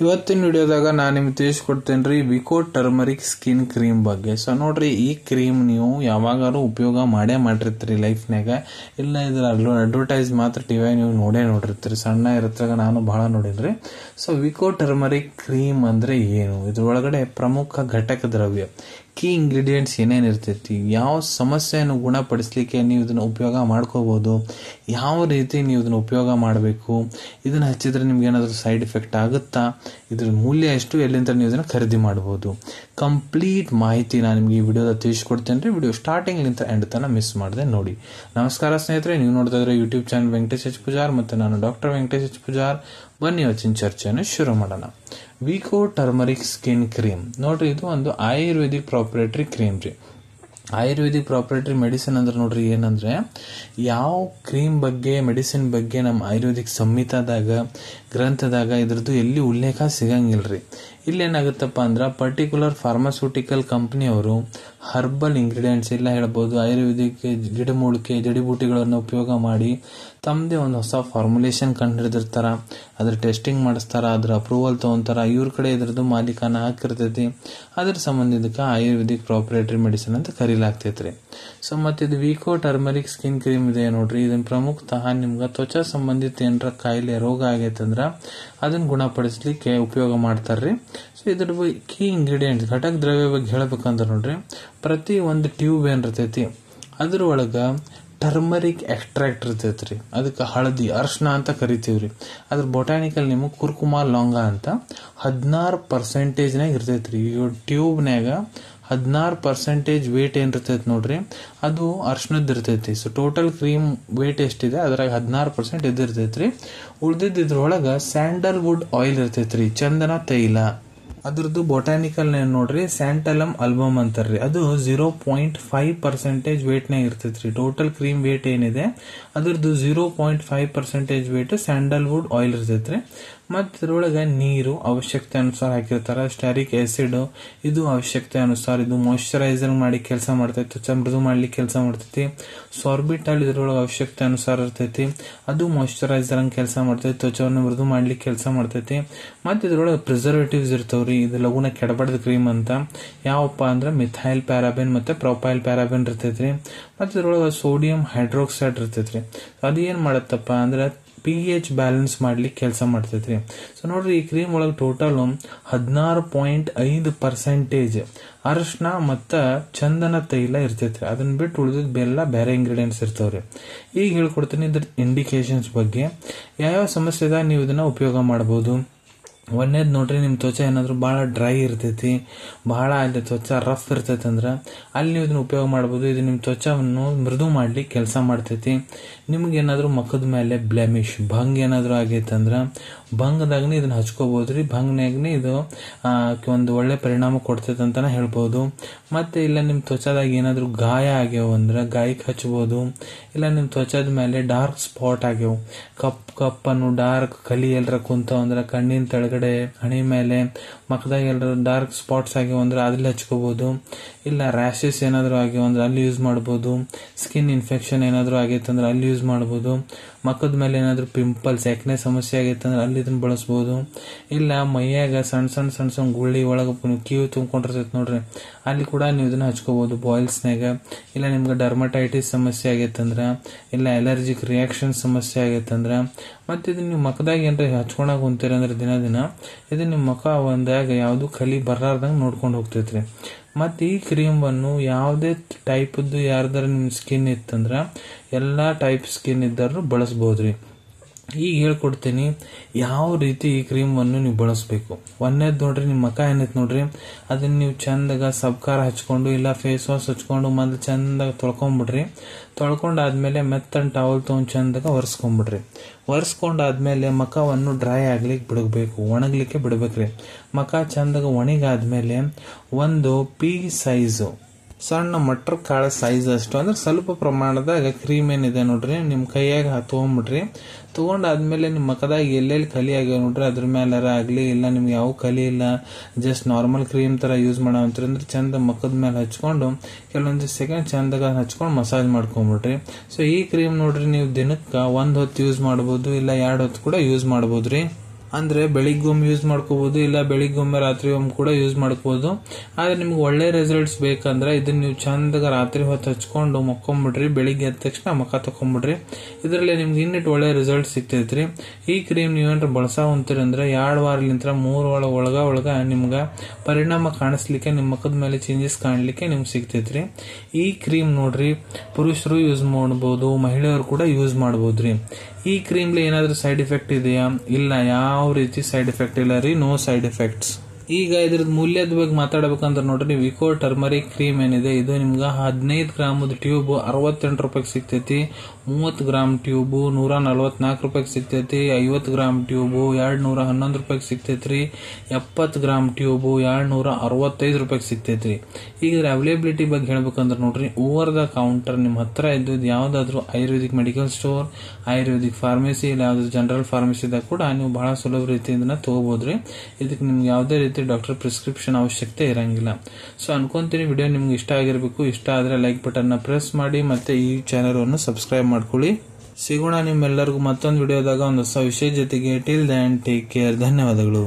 ಇವತ್ತಿನ ವಿಡಿಯೋದಾಗ ನಾನು ನಿಮ್ಗೆ ತಿಳಿಸ್ಕೊಡ್ತೇನೆ ರೀ ವಿಕೋ ಟರ್ಮರಿಕ್ ಸ್ಕಿನ್ ಕ್ರೀಮ್ ಬಗ್ಗೆ. ಸೊ ನೋಡ್ರಿ, ಈ ಕ್ರೀಮ್ ನೀವು ಯಾವಾಗಾರು ಉಪಯೋಗ ಮಾಡಿರ್ತೀರಿ ಲೈಫ್ನಾಗ. ಇಲ್ಲ ಇದ್ರ ಅಡ್ವರ್ಟೈಸ್ ಮಾತ್ರ ಟಿವಿ ನೀವು ನೋಡಿರ್ತೀರಿ. ಸಣ್ಣ ಇರತ್ತಾಗ ನಾನು ಬಹಳ ನೋಡಿನ್ರಿ. ಸೊ ವಿಕೋ ಟರ್ಮರಿಕ್ ಕ್ರೀಮ್ ಅಂದ್ರೆ ಏನು, ಇದ್ರೊಳಗಡೆ ಪ್ರಮುಖ ಘಟಕ ದ್ರವ್ಯ, ಕೀ ಇಂಗ್ರೀಡಿಯೆಂಟ್ಸ್ ಏನೇನು ಇರ್ತೈತಿ, ಯಾವ ಸಮಸ್ಯೆಯನ್ನು ಗುಣಪಡಿಸ್ಲಿಕ್ಕೆ ನೀವು ಇದನ್ನ ಉಪಯೋಗ ಮಾಡ್ಕೋಬಹುದು, ಯಾವ ರೀತಿ ನೀವು ಇದನ್ನ ಉಪಯೋಗ ಮಾಡಬೇಕು, ಇದನ್ನ ಹಚ್ಚಿದ್ರೆ ನಿಮ್ಗೆ ಏನಾದರೂ ಸೈಡ್ ಎಫೆಕ್ಟ್ ಆಗುತ್ತಾ, ಇದ್ರ ಮೂಲ್ಯ ಎಷ್ಟು, ಎಲ್ಲಿಂದ ನೀವು ಇದನ್ನ ಖರೀದಿ ಮಾಡಬಹುದು, ಕಂಪ್ಲೀಟ್ ಮಾಹಿತಿ ನಾನು ನಿಮ್ಗೆ ಈ ವಿಡಿಯೋದ ತಿಳಿಸ್ಕೊಡ್ತೇನೆ ರೀ. ವಿಡಿಯೋ ಸ್ಟಾರ್ಟಿಂಗ್ಲಿಂದ ಎಂಡ್ ತನಕ ಮಿಸ್ ಮಾಡದೆ ನೋಡಿ. ನಮಸ್ಕಾರ ಸ್ನೇಹಿತರೆ, ನೀವು ನೋಡ್ತಾ YouTube channel Venkatesh H Pujar ಮತ್ತು ನಾನು ಡಾಕ್ಟರ್ ವೆಂಕಟೇಶ್ ಎಚ್ ಪೂಜಾರ್. ಬನ್ನಿ ಇವತ್ತಿನ ಚರ್ಚೆಯನ್ನು ಶುರು ಮಾಡೋಣ. ವಿಕೋ ಟರ್ಮರಿಕ್ ಸ್ಕಿನ್ ಕ್ರೀಮ್ ನೋಡ್ರಿ, ಇದು ಒಂದು ಆಯುರ್ವೇದಿಕ್ ಪ್ರಾಪರೇಟರಿ ಕ್ರೀಮ್ ರೀ. ಆಯುರ್ವೇದಿಕ್ ಪ್ರಾಪರೇಟರಿ ಮೆಡಿಸಿನ್ ಅಂದ್ರೆ ನೋಡ್ರಿ, ಏನಂದ್ರೆ ಯಾವ ಕ್ರೀಮ್ ಬಗ್ಗೆ, ಮೆಡಿಸಿನ್ ಬಗ್ಗೆ ನಮ್ಮ ಆಯುರ್ವೇದಿಕ್ ಸಂಹಿತಾದಾಗ, ಗ್ರಂಥದಾಗ ಇದ್ರದ್ದು ಎಲ್ಲಿ ಉಲ್ಲೇಖ ಸಿಗಂಗಿಲ್ರಿ. ಇಲ್ಲೇನಾಗುತ್ತಪ್ಪ ಅಂದ್ರೆ ಪರ್ಟಿಕ್ಯುಲರ್ ಫಾರ್ಮಾಸ್ಯೂಟಿಕಲ್ ಕಂಪ್ನಿಯವರು ಹರ್ಬಲ್ ಇಂಗ್ರೀಡಿಯೆಂಟ್ಸ್ ಎಲ್ಲ ಹೇಳ್ಬೋದು, ಆಯುರ್ವೇದಿಕ್ ಗಿಡಮೂಲಿಕೆ ಜಡಿಬೂಟಿಗಳನ್ನು ಉಪಯೋಗ ಮಾಡಿ ತಮ್ಮದೇ ಒಂದು ಹೊಸ ಫಾರ್ಮುಲೇಷನ್ ಕಂಡು ಹಿಡಿದಿರ್ತಾರ. ಅದ್ರ ಟೆಸ್ಟಿಂಗ್ ಮಾಡಿಸ್ತಾರ, ಅದ್ರ ಅಪ್ರೂವಲ್ ತಗೊಂತಾರ, ಇವ್ರ ಕಡೆ ಇದ್ರದ್ದು ಮಾಲೀಕಾನ ಹಾಕಿರ್ತೈತಿ. ಅದ್ರ ಸಂಬಂಧಿತ ಆಯುರ್ವೇದಿಕ್ ಪ್ರಾಪರೇಟರಿ ಮೆಡಿಸಿನ್ ಅಂತ ಕರೀಲಾಗ್ತೈತ್ರಿ. ಸೊ ಮತ್ತೆ ಇದು ವಿಕೋ ಟರ್ಮರಿಕ್ ಸ್ಕಿನ್ ಕ್ರೀಮ್ ಇದೆ ನೋಡ್ರಿ, ಇದನ್ನ ಪ್ರಮುಖತಃ ನಿಮ್ಗೆ ತ್ವಚಾ ಸಂಬಂಧಿತ ಏನಾರ ಕಾಯಿಲೆ ರೋಗ ಆಗೈತಂದ್ರ ಅದನ್ನ ಗುಣಪಡಿಸ್ಲಿಕ್ಕೆ ಉಪಯೋಗ ಮಾಡ್ತಾರ್ರಿ. ಸೊ ಇದ್ರ ಕೀ ಇಂಗ್ರೀಡಿಯೆಂಟ್ಸ್, ಘಟಕ ದ್ರವ್ಯ ಬಗ್ಗೆ ಹೇಳ್ಬೇಕಂದ್ರೆ ನೋಡ್ರಿ, ಪ್ರತಿ ಒಂದು ಟ್ಯೂಬ್ ಏನಿರ್ತೈತಿ ಅದ್ರ ಒಳಗ ಟರ್ಮರಿಕ್ ಎಕ್ಸ್ಟ್ರಾಕ್ಟ್ ಇರ್ತೈತ್ರಿ. ಅದಕ್ಕೆ ಹಳದಿ, ಅರ್ಶನ ಅಂತ ಕರಿತೀವ್ರಿ. ಅದ್ರ ಬೊಟಾನಿಕಲ್ ನೇಮು ಕುರ್ಕುಮಾ ಲಾಂಗ ಅಂತ 16% ಇರ್ತೈತ್ರಿ. ಈ ಟ್ಯೂಬ್ನ್ಯಾಗ 16% ವೇಟ್ ಏನಿರ್ತೈತಿ ನೋಡ್ರಿ, ಅದು ಅರ್ಶನದ್ದು ಇರ್ತೈತಿ. ಸೊ ಟೋಟಲ್ ಕ್ರೀಮ್ ವೇಟ್ ಎಷ್ಟಿದೆ ಅದ್ರಾಗ 16% ಇದಿರ್ತೈತ್ರಿ. ಉಳ್ದಿದ್ದು ಇದ್ರೊಳಗ ಸ್ಯಾಂಡಲ್ವುಡ್ ಆಯಿಲ್ ಇರ್ತೈತ್ರಿ, ಚಂದನ ತೈಲ. ಅದ್ರದ್ದು ಬೊಟಾನಿಕಲ್ ನೇಮ್ ನೋಡ್ರಿ ಸ್ಯಾಂಟಲಮ್ ಆಲ್ಬಮ್ ಅಂತಾರ್ರಿ. ಅದು 0.5% ವೇಟ್ನಾಗ ಇರ್ತೈತ್ರಿ. ಟೋಟಲ್ ಕ್ರೀಮ್ ವೇಟ್ ಏನಿದೆ ಅದ್ರದ್ದು 0.5% ವೇಟ್ ಸ್ಯಾಂಡಲ್ವುಡ್ ಆಯಿಲ್ ಇರ್ತೈತ್ರಿ. ಮತ್ತು ಇದ್ರೊಳಗೆ ನೀರು ಅವಶ್ಯಕತೆ ಅನುಸಾರ ಹಾಕಿರ್ತಾರ. ಸ್ಟಾರಿಕ್ ಆಸಿಡ್ ಇದು ಅವಶ್ಯಕತೆ ಅನುಸಾರ, ಇದು ಮಾಯಿಶ್ಚರೈಸರ್ ಮಾಡಿ ಕೆಲಸ ಮಾಡ್ತೈತಿ, ತ್ವಚಾ ಮೃದು ಮಾಡ್ಲಿಕ್ಕೆ ಕೆಲಸ ಮಾಡ್ತೈತಿ. ಸಾರ್ಬಿಟಾಲ್ ಇದ್ರೊಳಗೆ ಅವಶ್ಯಕತೆ ಅನುಸಾರ ಇರ್ತೈತಿ, ಅದು ಮಾಯಿಶ್ಚರೈಸರ್ ಹಂಗೆ ಕೆಲಸ ಮಾಡ್ತೈತಿ, ತ್ವಚವನ್ನು ಮೃದು ಮಾಡ್ಲಿಕ್ಕೆ ಕೆಲಸ ಮಾಡ್ತೈತಿ. ಮತ್ತು ಇದ್ರೊಳಗೆ ಪ್ರಿಸರ್ವೇಟಿವ್ಸ್ ಇರ್ತಾವ್ರಿ, ಇದು ಲಘುನ ಕೆಡಬಾರ್ದ ಕ್ರೀಮ್ ಅಂತ. ಯಾವಪ್ಪ ಅಂದ್ರೆ ಮಿಥೈಲ್ ಪ್ಯಾರಾಬೆನ್ ಮತ್ತೆ ಪ್ರೊಪೈಲ್ ಪ್ಯಾರಾಬೆನ್ ಇರ್ತೈತ್ರಿ. ಮತ್ತು ಇದ್ರೊಳಗೆ ಸೋಡಿಯಂ ಹೈಡ್ರೋಕ್ಸೈಡ್ ಇರ್ತೈತ್ರಿ. ಅದು ಏನ್ ಮಾಡತ್ತಪ್ಪ ಅಂದ್ರೆ pH ಬ್ಯಾಲೆನ್ಸ್ ಮಾಡ್ಲಿಕ್ಕೆ ಕೆಲಸ ಮಾಡ್ತೈತ್ರಿ. ಸೊ ನೋಡ್ರಿ, ಈ ಕ್ರೀಮ್ ಒಳಗೆ ಟೋಟಲ್ 16.5% ಅರಿಶಿನ ಮತ್ತ ಚಂದನ ತೈಲ ಇರ್ತೈತ್ರಿ. ಅದನ್ನ ಬಿಟ್ಟು ಉಳಿದಿದ್ ಬೆಲ್ಲ ಬೇರೆ ಇಂಗ್ರೀಡಿಯೆಂಟ್ಸ್ ಇರ್ತಾವ್ರಿ. ಈಗ ಹೇಳ್ಕೊಡ್ತೀನಿ ಇದ್ರ ಇಂಡಿಕೇಶನ್ಸ್ ಬಗ್ಗೆ. ಯಾವ್ಯಾವ ಸಮಸ್ಯೆದಾಗ ನೀವು ಇದನ್ನ ಉಪಯೋಗ ಮಾಡಬಹುದು. ಒಂದೇದ್ ನೋಡ್ರಿ, ನಿಮ್ ತ್ವಚಾ ಏನಾದ್ರು ಬಹಳ ಡ್ರೈ ಇರ್ತೈತಿ, ಬಹಳ ಅಲ್ಲಿ ತ್ವಚಾ ರಫ್ ಇರ್ತೈತಿ ಅಂದ್ರ ಅಲ್ಲಿ ನೀವು ಇದನ್ನ ಉಪಯೋಗ ಮಾಡಬಹುದು. ಇದು ನಿಮ್ ತ್ವಚಾವನ್ನು ಮೃದು ಮಾಡ್ಲಿಕ್ಕೆ ಕೆಲಸ ಮಾಡ್ತೈತಿ. ನಿಮ್ಗೆ ಏನಾದ್ರು ಮುಖದ ಮೇಲೆ ಬ್ಲೆಮಿಶ್, ಭಂಗ್ ಏನಾದ್ರು ಆಗೈತಂದ್ರ ಭಂಗದಾಗನೇ ಇದನ್ನ ಹಚ್ಕೋಬಹುದ್ರಿ. ಭಂಗ್ನಾಗನೇ ಇದು ಒಂದು ಒಳ್ಳೆ ಪರಿಣಾಮ ಕೊಡ್ತೈತೆ ಅಂತಾನೆ ಹೇಳ್ಬಹುದು. ಮತ್ತೆ ಇಲ್ಲ ನಿಮ್ ತ್ವಚಾದಾಗ ಏನಾದ್ರು ಗಾಯ ಆಗ್ಯಾವ ಅಂದ್ರ ಗಾಯಕ್ಕೆ ಹಚ್ಚಬಹುದು. ಇಲ್ಲ ನಿಮ್ ತ್ವಚಾದ ಮೇಲೆ ಡಾರ್ಕ್ ಸ್ಪಾಟ್ ಆಗ್ಯಾವ, ಕಪ್ಪನ್ನು ಡಾರ್ಕ್ ಕಲಿ ಎಲ್ಲರ ಕುಂತಾವ ಅಂದ್ರ ಕಣ್ಣಿನ ತೆಳಗಡೆ, ಹಣಿ ಮೇಲೆ, ಮಖದಾಗ ಎಲ್ಲರ ಡಾರ್ಕ್ ಸ್ಪಾಟ್ಸ್ ಆಗ್ಯಾವ ಅಂದ್ರೆ ಅದ್ರಲ್ಲಿ ಹಚ್ಕೋಬಹುದು. ಇಲ್ಲ ರ್ಯಾಶಸ್ ಏನಾದ್ರು ಆಗ್ಯಾವ ಅಂದ್ರೆ ಅಲ್ಲಿ ಯೂಸ್ ಮಾಡಬಹುದು. ಸ್ಕಿನ್ ಇನ್ಫೆಕ್ಷನ್ ಏನಾದ್ರು ಆಗೈತಂದ್ರೆ ಅಲ್ಲಿ ಯೂಸ್ ಮಾಡಬಹುದು. ಮಖದ ಮೇಲೆ ಏನಾದ್ರು ಪಿಂಪಲ್ಸ್, ಯಾಕನೆ ಸಮಸ್ಯೆ ಆಗೈತಂದ್ರೆ ಅಲ್ಲಿ ಇದನ್ನ ಬಳಸಬಹುದು. ಇಲ್ಲ ಮೈಯಾಗ ಸಣ್ಣ ಗುಳ್ಳಿ ಒಳಗ ಕೀವು ತುಂಬಿಕೊಂಡಿರ್ತೈತಿ ನೋಡ್ರಿ, ಅಲ್ಲಿ ಕೂಡ ನೀವು ಇದನ್ನ ಹಚ್ಕೋಬಹುದು ಬಾಯ್ಲ್ಸ್ನಾಗ. ಇಲ್ಲ ನಿಮ್ಗೆ ಡರ್ಮಟೈಟಿಸ್ ಸಮಸ್ಯೆ ಆಗೈತಂದ್ರ, ಇಲ್ಲ ಅಲರ್ಜಿಕ್ ರಿಯಾಕ್ಷನ್ ಸಮಸ್ಯೆ ಆಗೈತಂದ್ರ, ಮತ್ತೆ ಇದನ್ನ ನೀವು ಮಖದಾಗ ಏನ್ರ ಹಚ್ಕೊಳಕ್ ಕುಂತೀರ ಅಂದ್ರೆ ದಿನ ಇದು ನಿಮ್ ಮುಖ ಒಂದಾಗ ಯಾವ್ದು ಕಲಿ ಬರ್ಲಾರ್ದಂಗ ನೋಡ್ಕೊಂಡು ಹೋಗ್ತೈತ್ರಿ. ಮತ್ತೆ ಈ ಕ್ರೀಮ್ ಅನ್ನು ಯಾವುದೇ ಟೈಪ್ದು ಯಾರ್ದಾರ ನಿಮ್ ಸ್ಕಿನ್ ಇತ್ತಂದ್ರ ಎಲ್ಲಾ ಟೈಪ್ ಸ್ಕಿನ್ ಇದ್ದಾರು ಬಳಸಬಹುದ್ರಿ. ಈಗ ಹೇಳ್ಕೊಡ್ತೀನಿ ಯಾವ ರೀತಿ ಈ ಕ್ರೀಮ್ ಅನ್ನು ನೀವು ಬಳಸಬೇಕು. ಒಂದೇದ್ ನೋಡ್ರಿ, ನಿಮ್ ಮುಖ ಏನೈತ್ ನೋಡ್ರಿ, ಅದನ್ನ ನೀವು ಚಂದಾಗ ಸಬ್ಕಾರ ಹಚ್ಕೊಂಡು ಇಲ್ಲ ಫೇಸ್ ವಾಶ್ ಹಚ್ಕೊಂಡು ಮೊದ್ಲು ಚಂದಾಗ ತೊಳ್ಕೊಂಡ್ಬಿಡ್ರಿ. ತೊಳ್ಕೊಂಡಾದ್ಮೇಲೆ ಮೆತ್ತನ್ ಟವಲ್ ತಗೊಂಡ್ ಚಂದಾಗ ಒರೆಸ್ಕೊಂಡ್ಬಿಡ್ರಿ. ಒರೆಸ್ಕೊಂಡಾದ್ಮೇಲೆ ಮುಖವನ್ನು ಡ್ರೈ ಆಗ್ಲಿಕ್ಕೆ ಬಿಡಬೇಕು, ಒಣಗ್ಲಿಕ್ಕೆ ಬಿಡ್ಬೇಕ್ರಿ. ಮುಖ ಚಂದಾಗ ಒಣಗಾದ್ಮೇಲೆ ಒಂದು ಪೀ ಸೈಜ್ ಸಣ್ಣ ಮಟರ್ ಕಾಳ ಸೈಜ್ ಅಷ್ಟು ಅಂದ್ರೆ ಸ್ವಲ್ಪ ಪ್ರಮಾಣದಾಗ ಕ್ರೀಮ್ ಏನಿದೆ ನೋಡ್ರಿ ನಿಮ್ ಕೈಯಾಗ ತಗೊಂಡ್ಬಿಡ್ರಿ. ತಗೊಂಡಾದ್ಮೇಲೆ ನಿಮ್ ಮುಖದಾಗ ಎಲ್ಲೆಲ್ಲಿ ಕಲಿ ಆಗ್ಯಾವ ನೋಡ್ರಿ ಅದ್ರ ಮೇಲಾರ ಆಗ್ಲಿ, ಇಲ್ಲ ನಿಮ್ಗೆ ಯಾವ ಕಲಿ ಇಲ್ಲ, ಜಸ್ಟ್ ನಾರ್ಮಲ್ ಕ್ರೀಮ್ ತರ ಯೂಸ್ ಮಾಡವಂತ್ರಿ ಅಂದ್ರೆ ಚಂದ ಮುಖದ ಮೇಲೆ ಹಚ್ಕೊಂಡು ಕೆಲವೊಂದು ಸೆಕೆಂಡ್ ಚಂದಾಗ ಹಚ್ಕೊಂಡು ಮಸಾಜ್ ಮಾಡ್ಕೊಂಡ್ಬಿಡ್ರಿ. ಸೊ ಈ ಕ್ರೀಮ್ ನೋಡ್ರಿ ನೀವು ದಿನಕ್ಕ 1 ಹೊತ್ತು ಯೂಸ್ ಮಾಡಬಹುದು, ಇಲ್ಲ 2 ಹೊತ್ತು ಕೂಡ ಯೂಸ್ ಮಾಡಬಹುದ್ರಿ. ಅಂದ್ರೆ ಬೆಳಿಗ್ಗೊಮ್ಮೆ ಯೂಸ್ ಮಾಡ್ಕೋಬಹುದು, ಇಲ್ಲ ಬೆಳಿಗ್ಗೊಮ್ಮೆ ರಾತ್ರಿ ಒಮ್ಮೆ ಕೂಡ ಯೂಸ್ ಮಾಡ್ಕೋಬಹುದು. ಆದ್ರೆ ನಿಮ್ಗೆ ಒಳ್ಳೆ ರಿಸಲ್ಟ್ಸ್ ಬೇಕಂದ್ರೆ ಇದನ್ನ ನೀವು ಚಂದಾಗ ರಾತ್ರಿ ಹೊತ್ತು ಹಚ್ಕೊಂಡು ಮಕ್ಕೊಂಡ್ಬಿಡ್ರಿ, ಬೆಳಿಗ್ಗೆ ಎದ್ದ ತಕ್ಷಣ ಮುಖ ತಕೊಂಡ್ಬಿಡ್ರಿ. ಇದರಲ್ಲಿ ನಿಮ್ಗೆ ಇನ್ನಿಟ್ಟು ಒಳ್ಳೆ ರಿಸಲ್ಟ್ ಸಿಗ್ತೈತ್ರಿ. ಈ ಕ್ರೀಮ್ ನೀವೇನ್ರ ಬಳಸಾ ಹೊಂತೀರಿ ಅಂದ್ರೆ 2 ವಾರಲಿಂತ್ರ 3 ಒಳಗ ನಿಮ್ಗ ಪರಿಣಾಮ ಕಾಣಿಸ್ಲಿಕ್ಕೆ, ನಿಮ್ಮ ಮುಖದ ಮೇಲೆ ಚೇಂಜಸ್ ಕಾಣ್ಲಿಕ್ಕೆ ನಿಮ್ಗೆ ಸಿಗ್ತೈತ್ರಿ. ಈ ಕ್ರೀಮ್ ನೋಡ್ರಿ ಪುರುಷರು ಯೂಸ್ ಮಾಡಬಹುದು, ಮಹಿಳೆಯರು ಕೂಡ ಯೂಸ್ ಮಾಡಬಹುದ್ರಿ. ಈ ಕ್ರೀಮ್ಲಿ ಏನಾದ್ರೂ ಸೈಡ್ ಎಫೆಕ್ಟ್ ಇದೆಯಾ? ಇಲ್ಲ, ಯಾವ ರೀತಿ ಸೈಡ್ ಎಫೆಕ್ಟ್ ಇಲ್ಲ ರೀ, ನೋ ಸೈಡ್ ಎಫೆಕ್ಟ್ಸ್. ಈಗ ಇದ್ರದ್ದು ಮೂಲ್ಯದ ಬಗ್ಗೆ ಮಾತಾಡಬೇಕಂದ್ರೆ ನೋಡ್ರಿ, ವಿಕೋ ಟರ್ಮರಿಕ್ ಕ್ರೀಮ್ ಏನಿದೆ ಇದು ನಿಮ್ಗೆ 15 ಗ್ರಾಮದ ಟ್ಯೂಬ್ 68 ರೂಪಾಯಿಗೆ ಸಿಗ್ತೈತಿ. 30 ಗ್ರಾಮ್ ಟ್ಯೂಬ್ 144 ರೂಪಾಯಿಗೆ ಸಿಗ್ತೈತಿ. 50 ಗ್ರಾಮ್ ಟ್ಯೂಬ್ 211 ರೂಪಾಯಿಗೆ ಸಿಗ್ತೈತ್ರಿ. 70 ಗ್ರಾಮ್ ಟ್ಯೂಬ್ 265 ರೂಪಾಯಿಗೆ ಸಿಗ್ತೈತ್ರಿ. ಈಗ ಅವೈಲೇಬಿಲಿಟಿ ಬಗ್ಗೆ ಹೇಳ್ಬೇಕಂದ್ರೆ ನೋಡ್ರಿ, ಓವರ್ ದ ಕೌಂಟರ್ ನಿಮ್ಮ ಹತ್ರ ಇದ್ದದ್ದು ಯಾವ್ದಾದ್ರು Ayurvedic medical store, Ayurvedic pharmacy, ಇಲ್ಲ ಯಾವ್ದಾದ್ರು ಜನರಲ್ ಫಾರ್ಮಸಿದಾಗ ಕೂಡ ನೀವು ಬಹಳ ಸುಲಭ ರೀತಿಯಿಂದ ತಗೋಬಹುದ್ರಿ. ಇದಕ್ಕೆ ನಿಮ್ಗೆ ಯಾವುದೇ ರೀತಿ ಡಾಕ್ಟರ್ ಪ್ರಿಸ್ಕ್ರಿಪ್ಷನ್ ಅವಶ್ಯಕತೆ ಇರಂಗಿಲ್ಲ. ಸೊ ಅನ್ಕೊಂತೀನಿ ವಿಡಿಯೋ ನಿಮ್ಗೆ ಇಷ್ಟ ಆಗಿರ್ಬೇಕು. ಇಷ್ಟ ಆದ್ರೆ ಲೈಕ್ ಬಟನ್ ನ ಪ್ರೆಸ್ ಮಾಡಿ, ಮತ್ತೆ ಈ ಚಾನೆಲ್ ಅನ್ನು ಸಬ್ಸ್ಕ್ರೈಬ್ ಮಾಡ್ಕೊಳ್ಳಿ. ಸಿಗೋಣ ನಿಮ್ಮೆಲ್ಲರಿಗೂ ಮತ್ತೊಂದು ವಿಡಿಯೋದಾಗ ಒಂದು ಹೊಸ ವಿಷಯ ಜೊತೆಗೆ. Till then take care. ಧನ್ಯವಾದಗಳು.